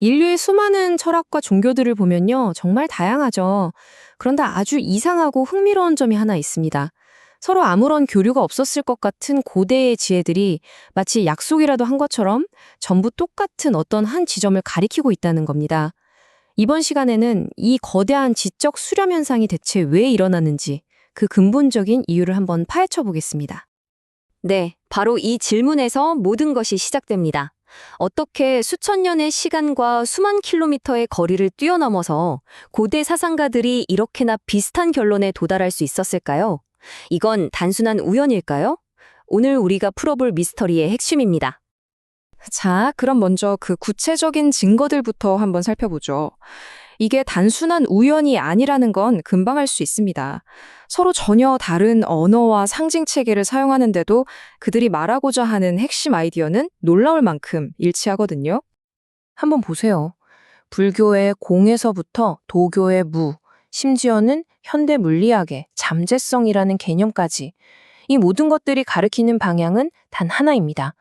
인류의 수많은 철학과 종교들을 보면요, 정말 다양하죠. 그런데 아주 이상하고 흥미로운 점이 하나 있습니다. 서로 아무런 교류가 없었을 것 같은 고대의 지혜들이 마치 약속이라도 한 것처럼 전부 똑같은 어떤 한 지점을 가리키고 있다는 겁니다. 이번 시간에는 이 거대한 지적 수렴 현상이 대체 왜 일어나는지 그 근본적인 이유를 한번 파헤쳐 보겠습니다. 네, 바로 이 질문에서 모든 것이 시작됩니다. 어떻게 수천 년의 시간과 수만 킬로미터의 거리를 뛰어넘어서 고대 사상가들이 이렇게나 비슷한 결론에 도달할 수 있었을까요? 이건 단순한 우연일까요? 오늘 우리가 풀어볼 미스터리의 핵심입니다. 자, 그럼 먼저 그 구체적인 증거들부터 한번 살펴보죠. 이게 단순한 우연이 아니라는 건 금방 알 수 있습니다. 서로 전혀 다른 언어와 상징 체계를 사용하는데도 그들이 말하고자 하는 핵심 아이디어는 놀라울 만큼 일치하거든요. 한번 보세요. 불교의 공에서부터 도교의 무, 심지어는 현대 물리학의 잠재성이라는 개념까지 이 모든 것들이 가리키는 방향은 단 하나입니다.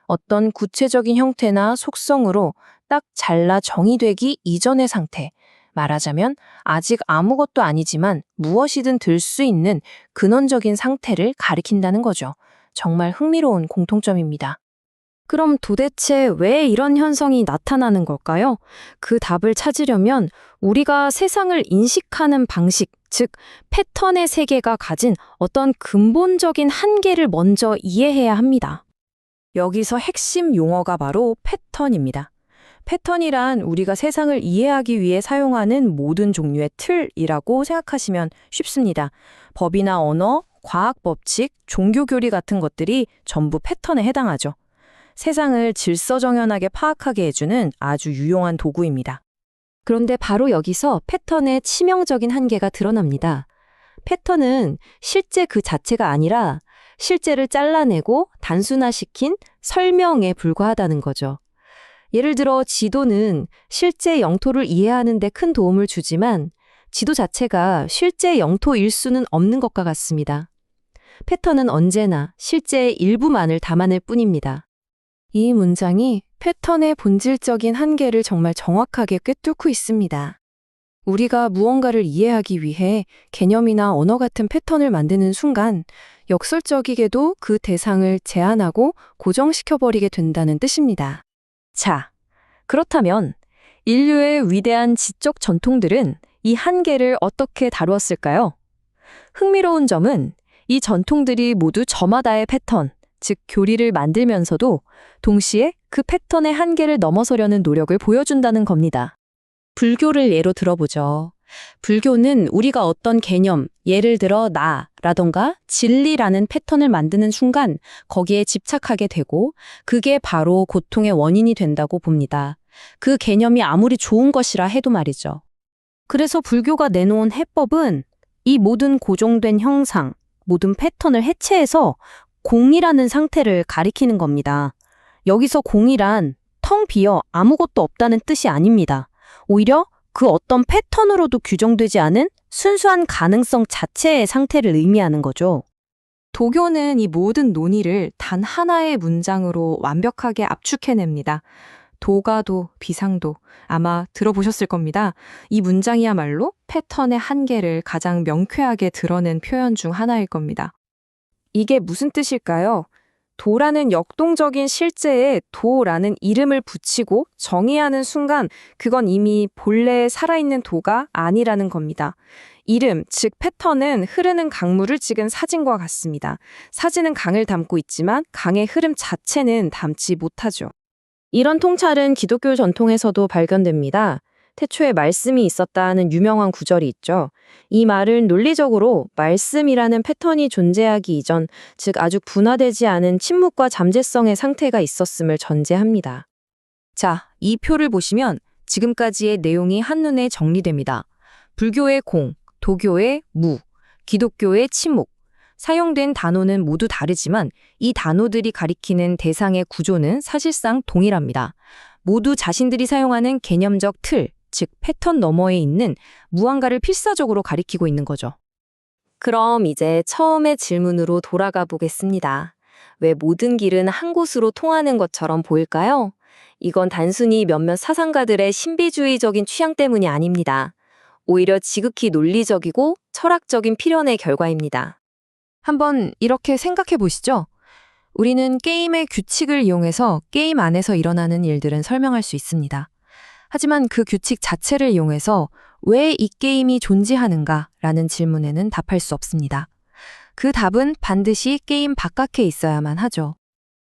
어떤 구체적인 형태나 속성으로 딱 잘라 정의되기 이전의 상태, 말하자면 아직 아무것도 아니지만 무엇이든 들 수 있는 근원적인 상태를 가리킨다는 거죠. 정말 흥미로운 공통점입니다. 그럼 도대체 왜 이런 현상이 나타나는 걸까요? 그 답을 찾으려면 우리가 세상을 인식하는 방식, 즉 패턴의 세계가 가진 어떤 근본적인 한계를 먼저 이해해야 합니다. 여기서 핵심 용어가 바로 패턴입니다. 패턴이란 우리가 세상을 이해하기 위해 사용하는 모든 종류의 틀이라고 생각하시면 쉽습니다. 법이나 언어, 과학 법칙, 종교 교리 같은 것들이 전부 패턴에 해당하죠. 세상을 질서정연하게 파악하게 해주는 아주 유용한 도구입니다. 그런데 바로 여기서 패턴의 치명적인 한계가 드러납니다. 패턴은 실제 그 자체가 아니라 실제를 잘라내고 단순화시킨 설명에 불과하다는 거죠. 예를 들어 지도는 실제 영토를 이해하는 데 큰 도움을 주지만 지도 자체가 실제 영토일 수는 없는 것과 같습니다. 패턴은 언제나 실제의 일부만을 담아낼 뿐입니다. 이 문장이 패턴의 본질적인 한계를 정말 정확하게 꿰뚫고 있습니다. 우리가 무언가를 이해하기 위해 개념이나 언어 같은 패턴을 만드는 순간 역설적이게도 그 대상을 제한하고 고정시켜버리게 된다는 뜻입니다. 자, 그렇다면 인류의 위대한 지적 전통들은 이 한계를 어떻게 다루었을까요? 흥미로운 점은 이 전통들이 모두 저마다의 패턴, 즉 교리를 만들면서도 동시에 그 패턴의 한계를 넘어서려는 노력을 보여준다는 겁니다. 불교를 예로 들어보죠. 불교는 우리가 어떤 개념, 예를 들어 나라던가 진리라는 패턴을 만드는 순간 거기에 집착하게 되고 그게 바로 고통의 원인이 된다고 봅니다. 그 개념이 아무리 좋은 것이라 해도 말이죠. 그래서 불교가 내놓은 해법은 이 모든 고정된 형상, 모든 패턴을 해체해서 공이라는 상태를 가리키는 겁니다. 여기서 공이란 텅 비어 아무것도 없다는 뜻이 아닙니다. 오히려 그 어떤 패턴으로도 규정되지 않은 순수한 가능성 자체의 상태를 의미하는 거죠. 도교는 이 모든 논의를 단 하나의 문장으로 완벽하게 압축해냅니다. 도가도, 비상도 아마 들어보셨을 겁니다. 이 문장이야말로 패턴의 한계를 가장 명쾌하게 드러낸 표현 중 하나일 겁니다. 이게 무슨 뜻일까요? 도라는 역동적인 실제에 도라는 이름을 붙이고 정의하는 순간 그건 이미 본래 살아있는 도가 아니라는 겁니다. 이름, 즉 패턴은 흐르는 강물을 찍은 사진과 같습니다. 사진은 강을 담고 있지만 강의 흐름 자체는 담지 못하죠. 이런 통찰은 기독교 전통에서도 발견됩니다. 태초에 말씀이 있었다는 유명한 구절이 있죠. 이 말은 논리적으로 말씀이라는 패턴이 존재하기 이전, 즉 아주 분화되지 않은 침묵과 잠재성의 상태가 있었음을 전제합니다. 자, 이 표를 보시면 지금까지의 내용이 한눈에 정리됩니다. 불교의 공, 도교의 무, 기독교의 침묵. 사용된 단어는 모두 다르지만 이 단어들이 가리키는 대상의 구조는 사실상 동일합니다. 모두 자신들이 사용하는 개념적 틀, 즉 패턴 너머에 있는 무언가를 필사적으로 가리키고 있는 거죠. 그럼 이제 처음의 질문으로 돌아가 보겠습니다. 왜 모든 길은 한 곳으로 통하는 것처럼 보일까요? 이건 단순히 몇몇 사상가들의 신비주의적인 취향 때문이 아닙니다. 오히려 지극히 논리적이고 철학적인 필연의 결과입니다. 한번 이렇게 생각해 보시죠. 우리는 게임의 규칙을 이용해서 게임 안에서 일어나는 일들은 설명할 수 있습니다. 하지만 그 규칙 자체를 이용해서 왜 이 게임이 존재하는가라는 질문에는 답할 수 없습니다. 그 답은 반드시 게임 바깥에 있어야만 하죠.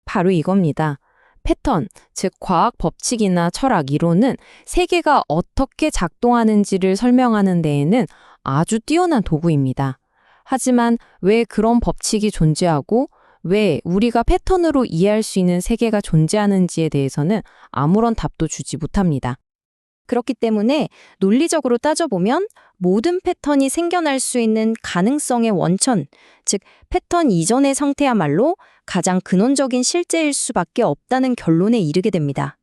바로 이겁니다. 패턴, 즉 과학 법칙이나 철학 이론은 세계가 어떻게 작동하는지를 설명하는 데에는 아주 뛰어난 도구입니다. 하지만 왜 그런 법칙이 존재하고 왜 우리가 패턴으로 이해할 수 있는 세계가 존재하는지에 대해서는 아무런 답도 주지 못합니다. 그렇기 때문에 논리적으로 따져보면 모든 패턴이 생겨날 수 있는 가능성의 원천, 즉 패턴 이전의 상태야말로 가장 근원적인 실제일 수밖에 없다는 결론에 이르게 됩니다.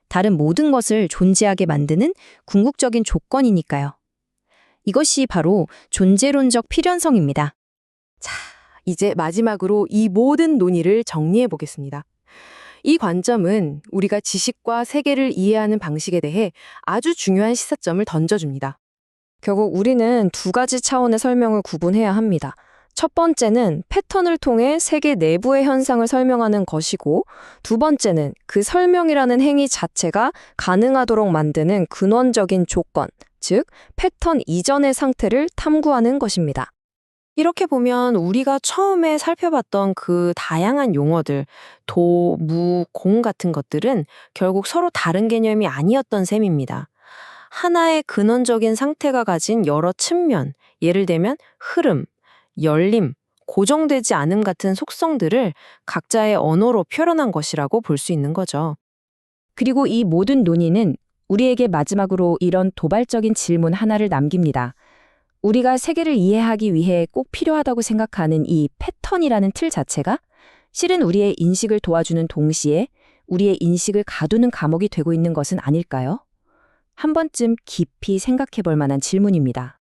다른 모든 것을 존재하게 만드는 궁극적인 조건이니까요. 이것이 바로 존재론적 필연성입니다. 이제 마지막으로 이 모든 논의를 정리해 보겠습니다. 이 관점은 우리가 지식과 세계를 이해하는 방식에 대해 아주 중요한 시사점을 던져줍니다. 결국 우리는 두 가지 차원의 설명을 구분해야 합니다. 첫 번째는 패턴을 통해 세계 내부의 현상을 설명하는 것이고, 두 번째는 그 설명이라는 행위 자체가 가능하도록 만드는 근원적인 조건, 즉 패턴 이전의 상태를 탐구하는 것입니다. 이렇게 보면 우리가 처음에 살펴봤던 그 다양한 용어들, 도, 무, 공 같은 것들은 결국 서로 다른 개념이 아니었던 셈입니다. 하나의 근원적인 상태가 가진 여러 측면, 예를 들면 흐름, 열림, 고정되지 않음 같은 속성들을 각자의 언어로 표현한 것이라고 볼 수 있는 거죠. 그리고 이 모든 논의는 우리에게 마지막으로 이런 도발적인 질문 하나를 남깁니다. 우리가 세계를 이해하기 위해 꼭 필요하다고 생각하는 이 패턴이라는 틀 자체가 실은 우리의 인식을 도와주는 동시에 우리의 인식을 가두는 감옥이 되고 있는 것은 아닐까요? 한 번쯤 깊이 생각해 볼 만한 질문입니다.